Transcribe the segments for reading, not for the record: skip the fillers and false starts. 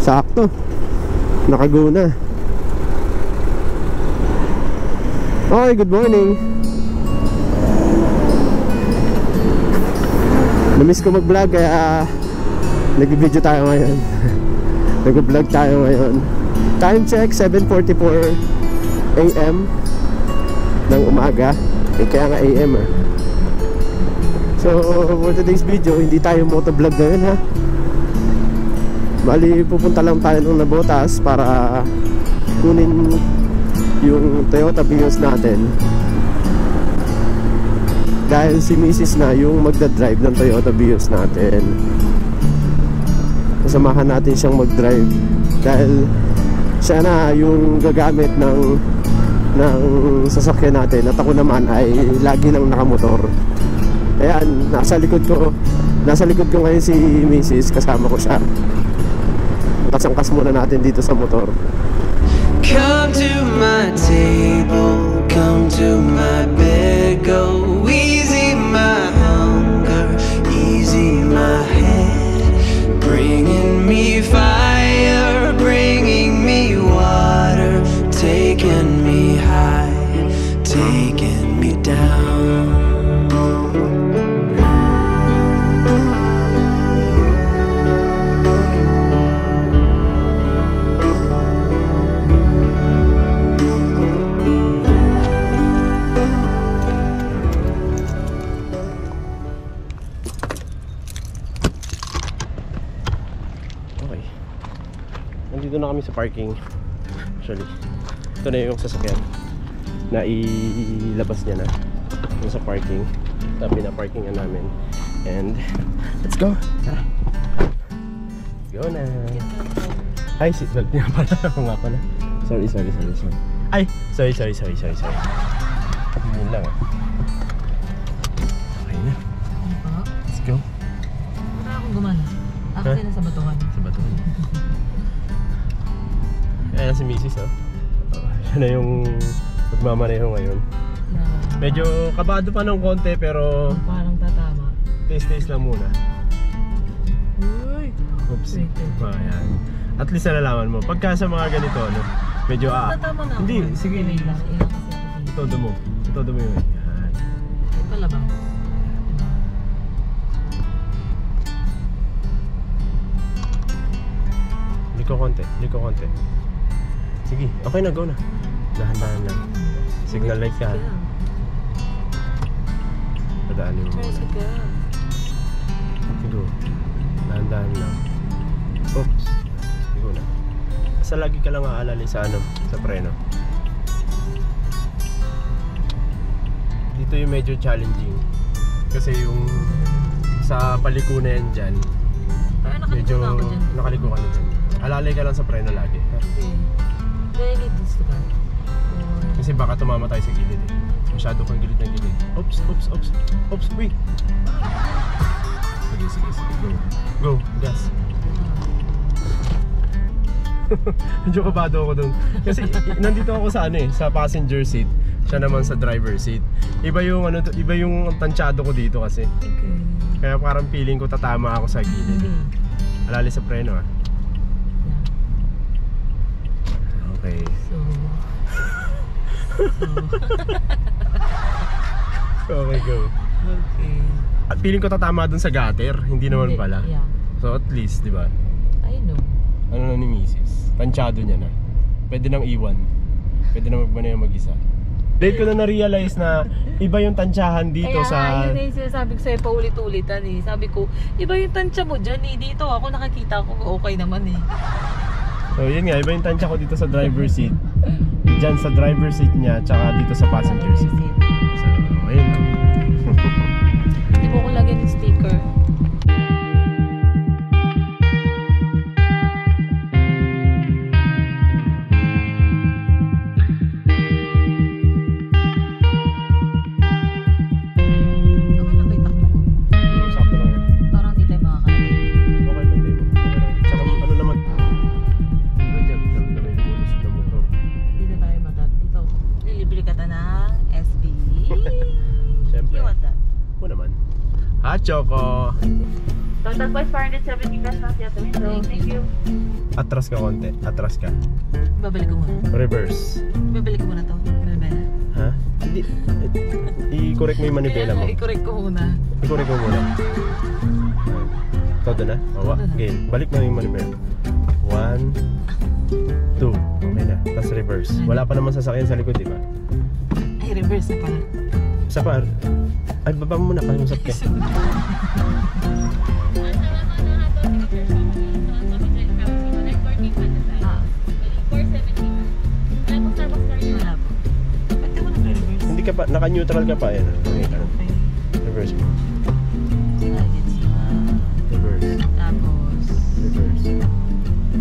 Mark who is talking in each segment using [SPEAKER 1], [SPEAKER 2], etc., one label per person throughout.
[SPEAKER 1] Sakto. Nakago na. Okay, good morning. Namiss ko mag-vlog kaya nag-video tayo ngayon. Nag-vlog tayo ngayon. Time check 7:44 AM ng umaga. Kaya nga AM eh. So for today's video, hindi tayo motovlog ngayon ha. Bali pupunta lang tayo ng Nabotas para kunin yung Toyota Vios natin. Dahil si Mrs. na yung magdadrive ng Toyota Vios natin. Kasamahan natin siyang mag-drive dahil siya na yung gagamit ng sasakyan natin at ako naman ay lagi nang nakamotor. Ayan, nasa likod ko ngayon si Mrs. Kasama ko siya. Kasangkas muna natin dito sa motor.
[SPEAKER 2] Come to my table, come to my bed, go easy my hunger, easy my head, bringing me fire, bringing me water, taking me high, taking me down.
[SPEAKER 1] Nandito na kami sa parking. Actually, ito na yung sasakyan na ilabas niya na yung sa parking. Sabi na parkingan namin. And let's go. Let's go na. Ay, seatbelt niya pala. Ako nga pala. Sorry. Ay, sorry. Yun lang. Okay na. Let's go.
[SPEAKER 3] Wala akong gumana. Ako kasi nasa batuhan.
[SPEAKER 1] Sa batuhan. Ayan si Mrs. oh. Siya na yung magmamaneho ngayon. Medyo kabado pa ng konti pero
[SPEAKER 3] parang tatama.
[SPEAKER 1] Taste lang muna.
[SPEAKER 3] Uy!
[SPEAKER 1] Oops. Ayan. At least nalalaman mo. Pagka sa mga ganito, ano, medyo
[SPEAKER 3] tatama na.
[SPEAKER 1] Hindi, sige.
[SPEAKER 3] Ilang kasi ako dito.
[SPEAKER 1] Todo mo yun. Ayan.
[SPEAKER 3] Ay pala ba?
[SPEAKER 1] Liko konti. Sige, okay na, go na. Dahan-dahan lang. Signal light ka. Padaanin mo muna. Sige. Dahan-dahan lang. Oops. Sige na. Basta lagi ka lang aalali sa sa preno. Dito yung medyo challenging. Kasi yung sa paliko na yan dyan. Medyo nakaliko ka na dyan. Alalay ka lang sa preno lagi.
[SPEAKER 3] Okay. Do I need this to go?
[SPEAKER 1] Kasi baka tumama tayo sa gilid eh. Masyado kang gilid ng gilid. Oops, wait. Sige, go, gas. Medyo kabado ako dun. Kasi nandito ako sa sa passenger seat. Siya naman sa driver seat. Iba yung tansyado ko dito kasi.
[SPEAKER 3] Okay.
[SPEAKER 1] Kaya parang feeling ko tatama ako sa gilid. Alali sa preno ah. Okay. Okay, go.
[SPEAKER 3] Okay.
[SPEAKER 1] At feeling ko tatama dun sa gutter, hindi naman pala.
[SPEAKER 3] Yeah.
[SPEAKER 1] So at least, di ba?
[SPEAKER 3] I know.
[SPEAKER 1] Ano na ni Mrs. Tansyado niya na. Pwede nang iwan. Pwede na magmaneho mag-isa. Dahil ko na na-realize na iba yung tansyahan dito sa...
[SPEAKER 3] Yun na yung sinasabi ko sa'yo paulit-ulitan eh. Sabi ko, iba yung tansya mo dyan eh. Dito ako nakakita ko okay naman eh.
[SPEAKER 1] So yun nga, iba yung tansya ko dito sa driver seat. Diyan sa driver seat niya, tsaka dito sa passenger seat. So, ayun lang.
[SPEAKER 3] Hindi mo ko lagyan yung sticker.
[SPEAKER 1] Choco.
[SPEAKER 4] Total price 470 pesos na siya. Thank you.
[SPEAKER 1] Atras ka konti. Atras ka.
[SPEAKER 3] Babalik ko muna.
[SPEAKER 1] Reverse.
[SPEAKER 3] Babalik ko muna to. Manibela.
[SPEAKER 1] Ha? Hindi. I-correct mo yung manibela mo.
[SPEAKER 3] I-correct ko muna.
[SPEAKER 1] I-correct mo muna. Todo na? Awa. Game. Balik mo yung manibela. 1, 2. Okay na. Tapos reverse. Wala pa naman sasakyan sa likod, di ba?
[SPEAKER 3] Ay, reverse na pala.
[SPEAKER 1] Isa pa. Ay, baba mo muna. Kausap ka. Hindi ka pa, naka-neutral ka pa. Ayan. Okay lang. Reverse mo. Reverse.
[SPEAKER 3] Tapos
[SPEAKER 1] Reverse.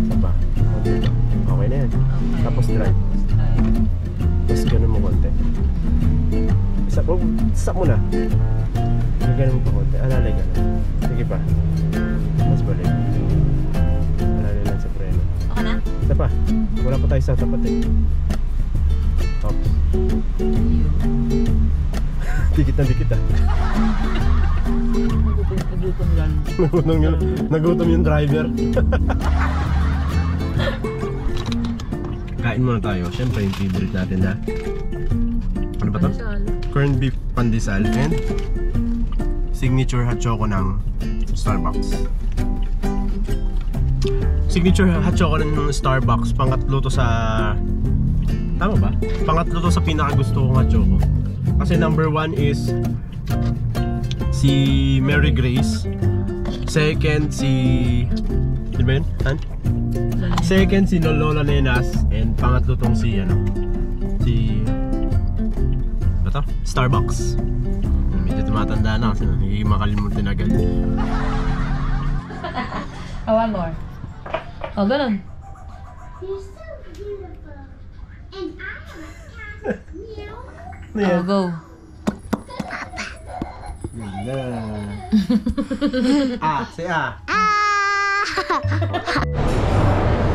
[SPEAKER 1] Isa pa. Okay na yan. Tapos drive. Tapos ganun mo konti. Stop mo na. Ganun mo pa konti. Alalay ka na. Sige pa. Tapos balik. Alalay lang sa preno.
[SPEAKER 3] okay na?
[SPEAKER 1] Isa pa. Wala pa tayo sa tapat eh. Tapos. Dikit na dikit ah. Nagutom yung driver. Kain muna tayo. Siyempre yung favorite natin na ano ba to? Corned beef pandesal and signature hot choco ng Starbucks. Signature hot choco ng Starbucks. Pangatlo to sa... Tama ba? Pangatlo to sa pinakagusto kong hot choco. Kasi number 1 is si Mary Grace. Second si... Ano ba yun? Second si Lola Nenas. And pangatlo tong si ano, si ano to? Starbucks. Medyo tumatanda na kasi hindi makalimutin agad.
[SPEAKER 3] Oh, one more. Oh, ganun.
[SPEAKER 5] You're so beautiful. And I am a cat. Meow.
[SPEAKER 1] Yeah.
[SPEAKER 3] Oh, go.
[SPEAKER 1] Si A.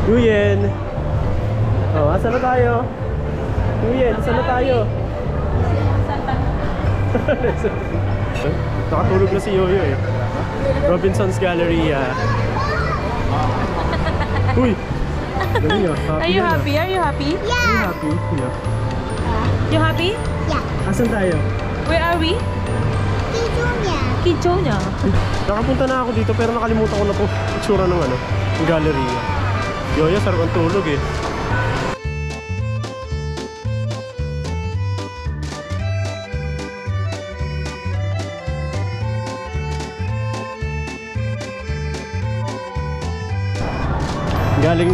[SPEAKER 1] Yuyen. Oh, asan na tayo? Yuyen, asan na tayo? Nakatulog na si Yoyo eh. Robinson's Galleria. Uy! Galing ah.
[SPEAKER 3] Are you happy? Are you happy?
[SPEAKER 1] Are you happy? Yeah.
[SPEAKER 3] You happy?
[SPEAKER 1] Asan tayo?
[SPEAKER 3] Where are we? Kichonya.
[SPEAKER 1] Nakapunta na ako dito pero nakalimutan ko na po itsura ng ano, ng galleria. Yoyo, sarap ang tulog eh.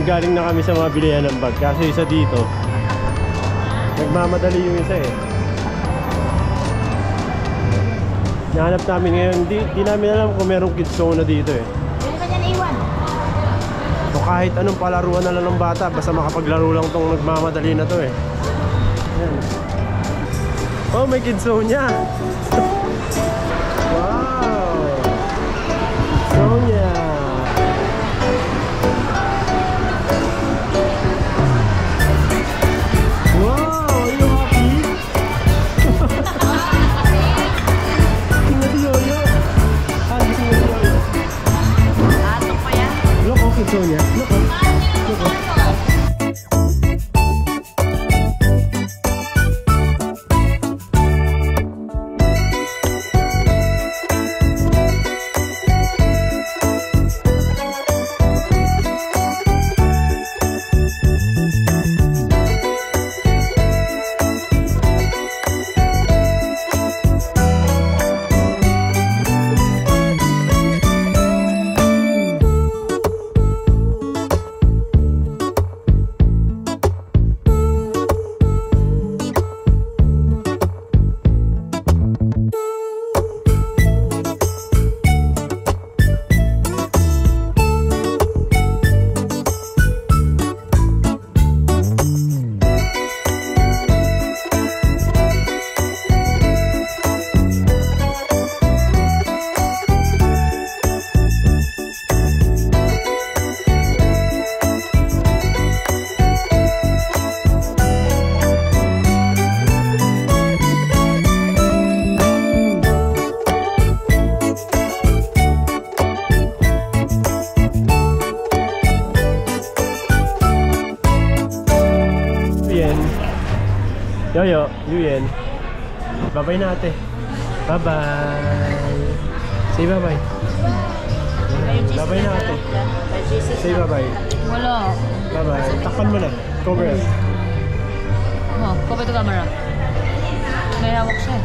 [SPEAKER 1] Galing na kami sa mga bilihan ng bag kasi isa dito nagmamadali yung isa eh. Nahanap namin ngayon, di namin alam kung merong kids zone na dito eh. So kahit anong palaruan na lang ng bata, basta makapaglaro lang tong nagmamadali na to eh. Ayan. Oh, may kids zone niya. Wow, kids zone niya. Sonia, look up. Yoyo, Yuyen. Bye-bye na ate. Bye-bye. Say bye-bye. Bye-bye na ate. Say bye-bye.
[SPEAKER 3] Wala.
[SPEAKER 1] Bye-bye. Takpan mo na. Cover it.
[SPEAKER 3] Oh, cover the camera. May hawak siya.